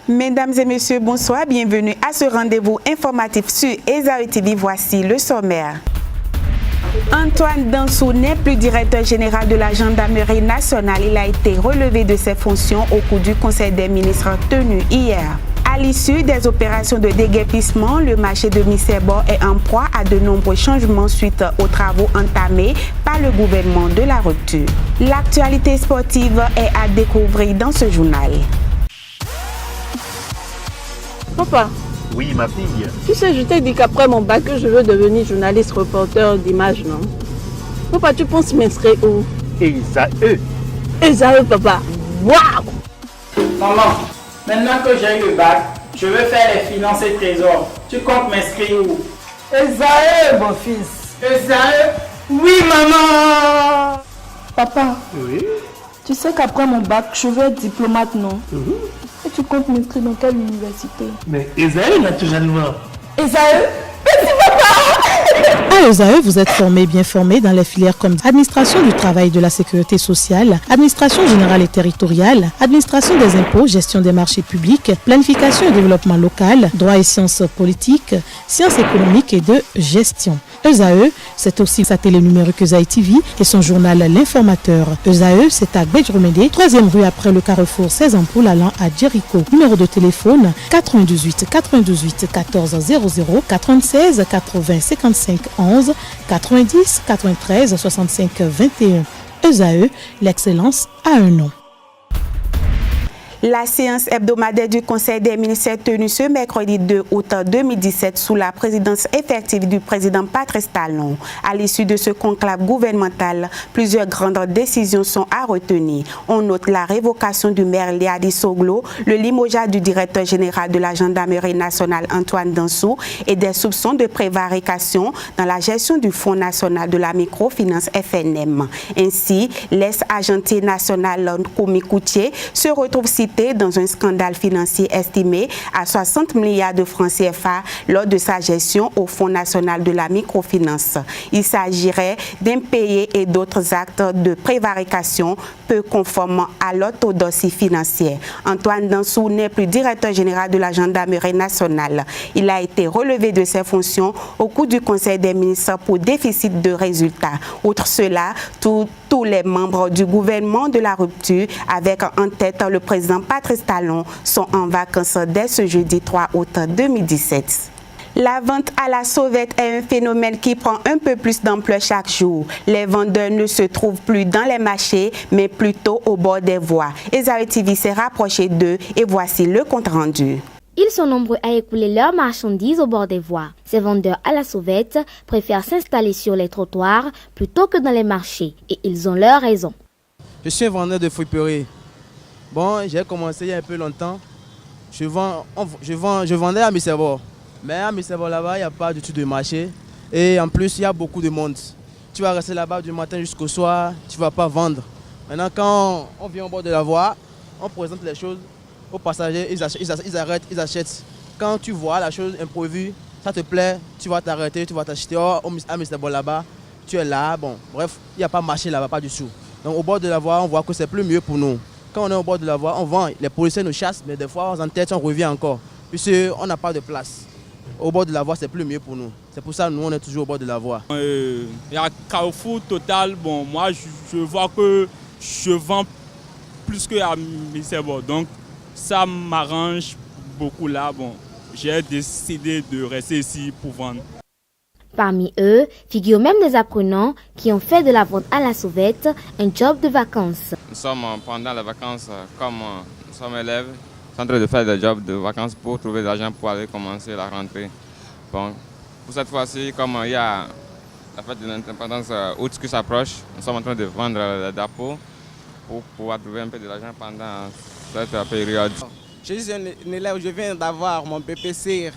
Mesdames et messieurs, bonsoir, bienvenue à ce rendez-vous informatif sur Esaü TV. Voici le sommaire. Antoine Dansou n'est plus directeur général de la gendarmerie nationale. Il a été relevé de ses fonctions au cours du Conseil des ministres tenu hier. À l'issue des opérations de déguerpissement, le marché de Missebor est en proie à de nombreux changements suite aux travaux entamés par le gouvernement de la rupture. L'actualité sportive est à découvrir dans ce journal. Papa. Oui, ma fille. Tu sais, je t'ai dit qu'après mon bac, je veux devenir journaliste reporter d'images, non? Papa, tu penses m'inscrire où? Esaü. Esaü, papa. Waouh! Maman, maintenant que j'ai eu le bac, je veux faire les finances et trésors. Tu comptes m'inscrire où? Esaü, mon fils. Esaü? Oui, maman! Papa, Oui. tu sais qu'après mon bac, je veux être diplomate, non? Et tu comptes m'inscrire dans quelle université? Mais Esaü, naturellement. Esaü? À Esaü, vous êtes bien formé dans les filières comme administration du travail et de la sécurité sociale, administration générale et territoriale, administration des impôts, gestion des marchés publics, planification et développement local, droit et sciences politiques, sciences économiques et de gestion. Esaü, c'est aussi sa télé numérique Esaü TV et son journal L'Informateur. Esaü, c'est à Bedjromede, 3e rue après le carrefour 16 ampoules allant à Jericho. Numéro de téléphone 98 98 14 00 96 80 55 11 90 93 65 21. Esaü, l'excellence a un nom. La séance hebdomadaire du Conseil des ministres tenue ce mercredi 2 août 2017 sous la présidence effective du président Patrice Talon. À l'issue de ce conclave gouvernemental, plusieurs grandes décisions sont à retenir. On note la révocation du maire Liadi Soglo, le limogeage du directeur général de la gendarmerie nationale Antoine Dansou et des soupçons de prévarication dans la gestion du Fonds national de la microfinance FNM. Ainsi, l'ex-agentier national Komi Koutié se retrouve cité dans un scandale financier estimé à 60 milliards de francs CFA lors de sa gestion au Fonds national de la microfinance. Il s'agirait d'impayés et d'autres actes de prévarication peu conformes à l'orthodoxie financière. Antoine Dansou n'est plus directeur général de la gendarmerie nationale. Il a été relevé de ses fonctions au cours du Conseil des ministres pour déficit de résultats. Outre cela, tous les membres du gouvernement de la rupture, avec en tête le président Patrice Talon, sont en vacances dès ce jeudi 3 août 2017. La vente à la sauvette est un phénomène qui prend un peu plus d'ampleur chaque jour. Les vendeurs ne se trouvent plus dans les marchés, mais plutôt au bord des voies. Esaü TV s'est rapproché d'eux et voici le compte rendu. Ils sont nombreux à écouler leurs marchandises au bord des voies. Ces vendeurs à la sauvette préfèrent s'installer sur les trottoirs plutôt que dans les marchés. Et ils ont leur raison. Je suis un vendeur de friperie. Bon, j'ai commencé il y a un peu longtemps. Je vendais à Missebor. Mais à Missebor là-bas, il n'y a pas du tout de marché. Et en plus, il y a beaucoup de monde. Tu vas rester là-bas du matin jusqu'au soir, tu ne vas pas vendre. Maintenant, quand on vient au bord de la voie, on présente les choses aux passagers, ils arrêtent, ils achètent. Quand tu vois la chose imprévue, ça te plaît, tu vas t'arrêter, tu vas t'acheter. Oh, à Missebor là-bas, tu es là, bon, bref, il n'y a pas de marché là-bas, pas du tout. Donc au bord de la voie, on voit que c'est plus mieux pour nous. Quand on est au bord de la voie, on vend, les policiers nous chassent, mais des fois, en tête, on revient encore, puisqu'on n'a pas de place. Au bord de la voie, c'est plus mieux pour nous. C'est pour ça que nous, on est toujours au bord de la voie. Il y a Carrefour Total, bon, moi, je vois que je vends plus qu'à Missebor, donc ça m'arrange beaucoup là. Bon, j'ai décidé de rester ici pour vendre. Parmi eux, figurent même des apprenants qui ont fait de la vente à la sauvette un job de vacances. Nous sommes pendant les vacances, comme nous sommes élèves, nous sommes en train de faire des jobs de vacances pour trouver de l'argent pour aller commencer la rentrée. Bon, pour cette fois-ci, comme il y a la fête de l'indépendance août qui s'approche, nous sommes en train de vendre les drapeaux pour pouvoir trouver un peu de l'argent pendant cette période. Je suis un élève, je viens d'avoir mon BPC.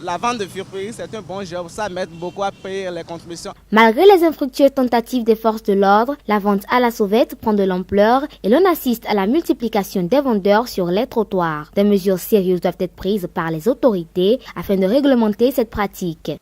La vente de friperie, c'est un bon job, ça m'aide beaucoup à payer les contributions. Malgré les infructueuses tentatives des forces de l'ordre, la vente à la sauvette prend de l'ampleur et l'on assiste à la multiplication des vendeurs sur les trottoirs. Des mesures sérieuses doivent être prises par les autorités afin de réglementer cette pratique.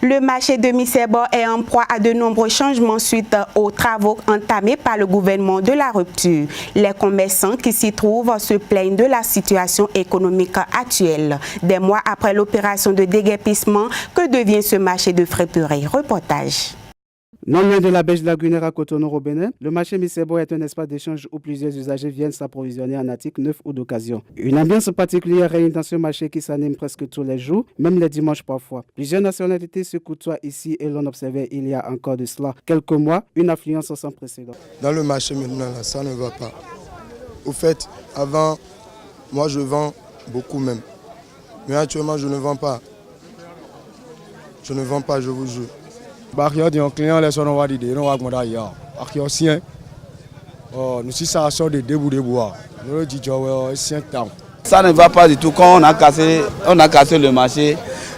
Le marché de Missebo est en proie à de nombreux changements suite aux travaux entamés par le gouvernement de la rupture. Les commerçants qui s'y trouvent se plaignent de la situation économique actuelle. Des mois après l'opération de déguerpissement, que devient ce marché de friperie? Reportage. Non loin de la Belge lagunaire à Cotonou au Bénin, le marché Missebo est un espace d'échange où plusieurs usagers viennent s'approvisionner en articles neufs ou d'occasion. Une ambiance particulière règne dans ce marché qui s'anime presque tous les jours, même les dimanches parfois. Plusieurs nationalités se côtoient ici et l'on observait il y a encore de cela quelques mois une affluence sans précédent. Dans le marché maintenant, là, ça ne va pas. Au fait, avant, moi je vends beaucoup même. Mais actuellement, je ne vends pas. Je ne vends pas, je vous jure. Nous sommes des débois. Ça ne va pas du tout. Quand on a cassé le marché,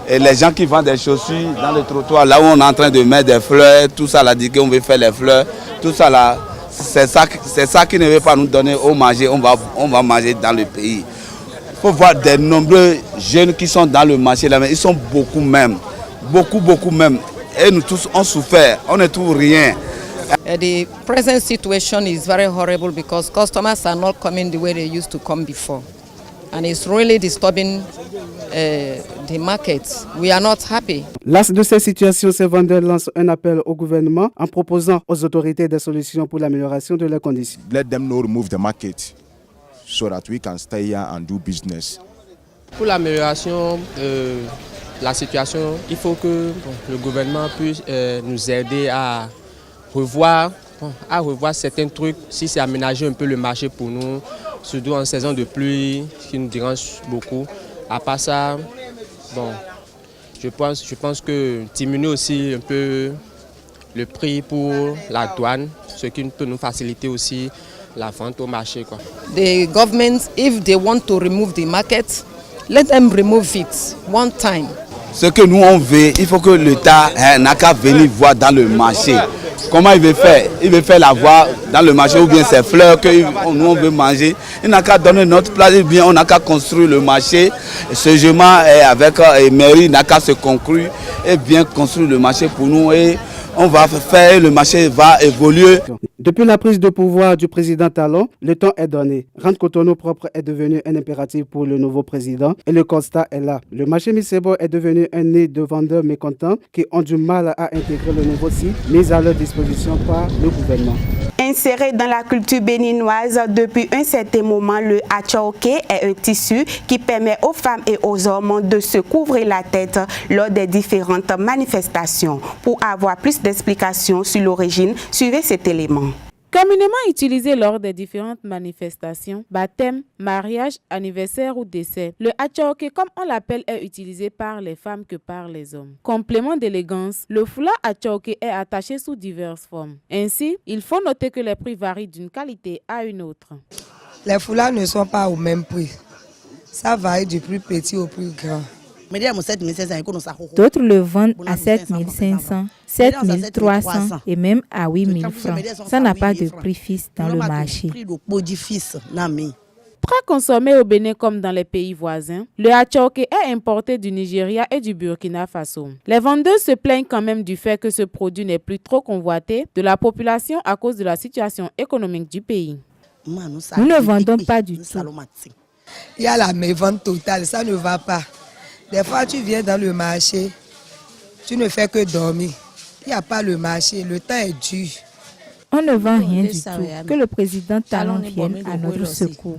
et les gens qui vendent des chaussures dans le trottoir, là où on est en train de mettre des fleurs, tout ça, là, dit qu'on veut faire les fleurs, tout ça là, c'est ça qui ne veut pas nous donner au manger, on va manger dans le pays. Il faut voir des nombreux jeunes qui sont dans le marché là, mais ils sont beaucoup même, beaucoup même. Et nous tous, on souffert, on ne trouve rien. The present situation is very horrible because customers are not coming the way they used to come before. And it's really disturbing the markets. We are not happy. Las de ces situations, ces vendeurs lancent un appel au gouvernement en proposant aux autorités des solutions pour l'amélioration de leurs conditions. Let them know remove the market so that we can stay here and do business. Pour l'amélioration la situation, il faut que le gouvernement puisse nous aider à revoir certains trucs, si c'est aménager un peu le marché pour nous, surtout en saison de pluie, qui nous dérange beaucoup. À part ça, bon, je pense que diminuer aussi un peu le prix pour la douane, ce qui peut nous faciliter aussi la vente au marché, quoi. The government, if they want to remove the market, let them remove it one time. Ce que nous on veut, il faut que l'État n'a qu'à venir voir dans le marché. Comment il veut faire? Il veut faire la voir dans le marché ou bien ces fleurs que nous on veut manger. Il n'a qu'à donner notre place, ou bien on n'a qu'à construire le marché. Ce jugement avec la mairie n'a qu'à se conclure et bien construire le marché pour nous. Et on va faire, le marché va évoluer. Depuis la prise de pouvoir du président Talon, le temps est donné. Rendre Cotonou propre est devenu un impératif pour le nouveau président et le constat est là. Le marché Missebo est devenu un nid de vendeurs mécontents qui ont du mal à intégrer le nouveau site mis à leur disposition par le gouvernement. Inséré dans la culture béninoise depuis un certain moment, le achaoké est un tissu qui permet aux femmes et aux hommes de se couvrir la tête lors des différentes manifestations. Pour avoir plus d'explications sur l'origine, suivez cet élément. Communément utilisé lors des différentes manifestations, baptême, mariage, anniversaire ou décès, le achaoké, comme on l'appelle, est utilisé par les femmes que par les hommes. Complément d'élégance, le foulard achaoké est attaché sous diverses formes. Ainsi, il faut noter que les prix varient d'une qualité à une autre. Les foulards ne sont pas au même prix. Ça varie du plus petit au plus grand. D'autres le vendent à 7 500, 7 300 et même à 8 000 francs. Ça n'a pas de prix fixe dans le marché. Très consommé au Bénin comme dans les pays voisins, le achaoké est importé du Nigeria et du Burkina Faso. Les vendeurs se plaignent quand même du fait que ce produit n'est plus trop convoité de la population à cause de la situation économique du pays. Nous ne vendons pas du tout. Il y a la mévente totale, ça ne va pas. Des fois, tu viens dans le marché, tu ne fais que dormir. Il n'y a pas le marché, le temps est dur. On ne vend rien du tout. Que le président Talon vienne à notre secours.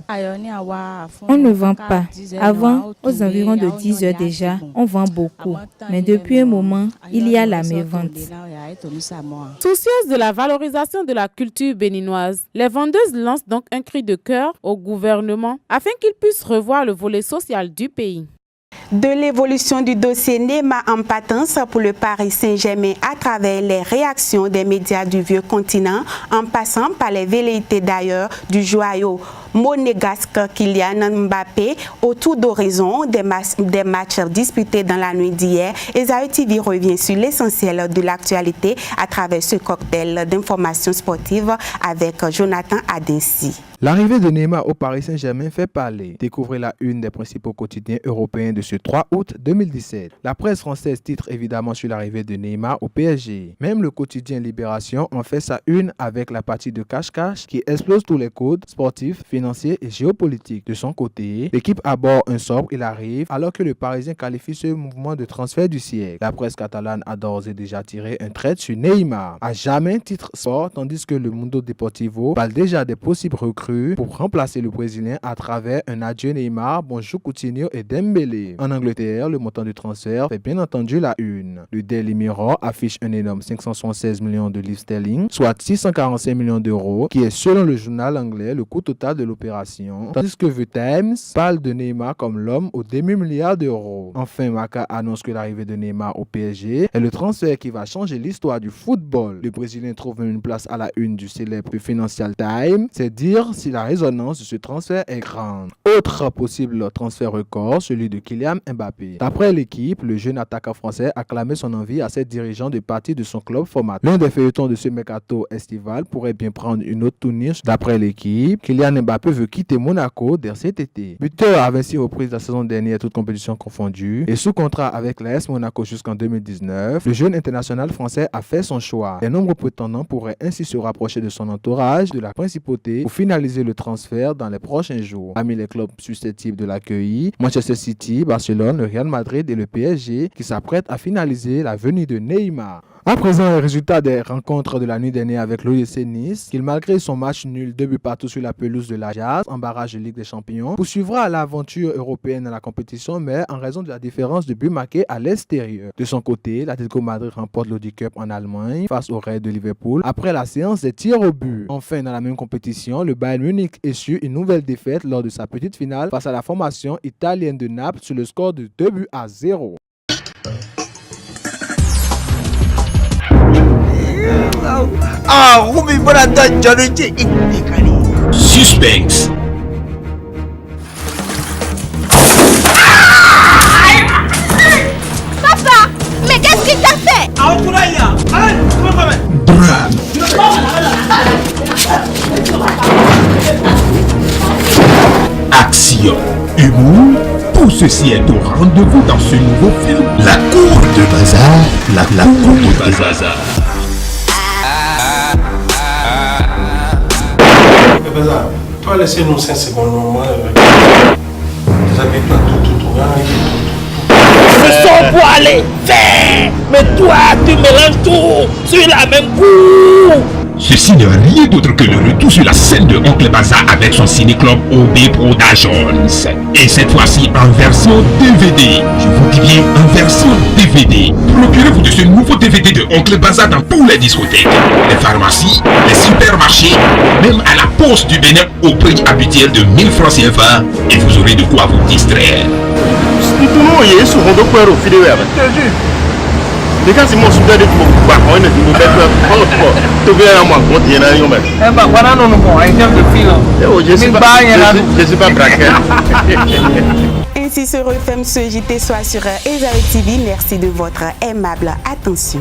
On ne vend pas. Avant, aux environs de 10 heures déjà, on vend beaucoup. Mais depuis un moment, il y a la mévente. Soucieuses de la valorisation de la culture béninoise, les vendeuses lancent donc un cri de cœur au gouvernement afin qu'il puisse revoir le volet social du pays. De l'évolution du dossier Nema en patence pour le Paris Saint-Germain à travers les réactions des médias du vieux continent, en passant par les velléités d'ailleurs du joyau monégasque Kylian Mbappé au tour d'horizon des matchs disputés dans la nuit d'hier. Esaü TV revient sur l'essentiel de l'actualité à travers ce cocktail d'informations sportives avec Jonathan Adinsi. L'arrivée de Neymar au Paris Saint-Germain fait parler. Découvrez la une des principaux quotidiens européens de ce 3 août 2017. La presse française titre évidemment sur l'arrivée de Neymar au PSG. Même le quotidien Libération en fait sa une avec la partie de cache-cache qui explose tous les codes sportifs, financiers et géopolitiques. De son côté, l'équipe aborde un sobre, il arrive, alors que le Parisien qualifie ce mouvement de transfert du siècle. La presse catalane a d'ores et déjà tiré un trait sur Neymar. À jamais titre sport, tandis que le Mundo Deportivo parle déjà des possibles recrues pour remplacer le Brésilien à travers un adieu Neymar, bonjour Coutinho et Dembélé. En Angleterre, le montant du transfert fait bien entendu la une. Le Daily Mirror affiche un énorme 576 millions de livres sterling, soit 645 millions d'euros, qui est selon le journal anglais le coût total de l'opération, tandis que The Times parle de Neymar comme l'homme au demi-milliard d'euros. Enfin, Marca annonce que l'arrivée de Neymar au PSG est le transfert qui va changer l'histoire du football. Le Brésilien trouve même une place à la une du célèbre Financial Times, c'est dire si la résonance de ce transfert est grande. Autre possible transfert record, celui de Kylian Mbappé. D'après l'équipe, le jeune attaquant français a clamé son envie à ses dirigeants de partir de son club formateur. L'un des feuilletons de ce mercato estival pourrait bien prendre une autre tournure. D'après l'équipe, Kylian Mbappé veut quitter Monaco dès cet été. Buteur à 26 reprises la saison dernière, toutes compétitions confondues, et sous contrat avec l'AS Monaco jusqu'en 2019, le jeune international français a fait son choix. Les nombreux prétendants pourraient ainsi se rapprocher de son entourage, de la principauté, pour finaliser le transfert dans les prochains jours. Parmi les clubs susceptibles de l'accueillir, Manchester City, Barcelone, le Real Madrid et le PSG qui s'apprêtent à finaliser la venue de Neymar. À présent, les résultats des rencontres de la nuit dernière avec l'OGC Nice, qui malgré son match nul 2 buts partout sur la pelouse de l'Ajax en barrage de Ligue des Champions, poursuivra l'aventure européenne dans la compétition, mais en raison de la différence de buts marqués à l'extérieur. De son côté, l'Atlético Madrid remporte l'Audi Cup en Allemagne face au Red de Liverpool après la séance des tirs au but. Enfin, dans la même compétition, le Bayern Munich essuie une nouvelle défaite lors de sa petite finale face à la formation italienne de Naples sur le score de 2-0. Suspense. Papa, mais qu'est-ce qu'il t'a fait? Drame. Action. Humour. Tout ceci est au rendez-vous dans ce nouveau film. La cour de bazar. La cour de bazar. Toi, laissez-nous 5 secondes. Moi, vous avez pas tout. Ce sont pour aller faire. Mais toi, tu mélanges tout sur la même cour. Ceci n'est rien d'autre que le retour sur la scène de Oncle Bazar avec son ciné-club OB Productions. Et cette fois-ci en version DVD. Je vous dis bien en version DVD. Procurez-vous de ce nouveau DVD de Oncle Bazar dans tous les discothèques, les pharmacies, les supermarchés, même à la poste du Bénin au prix habituel de 1000 francs CFA. Et vous aurez de quoi vous distraire. Ainsi se referme ce JT Soir sur Esaü TV. Merci de votre aimable attention.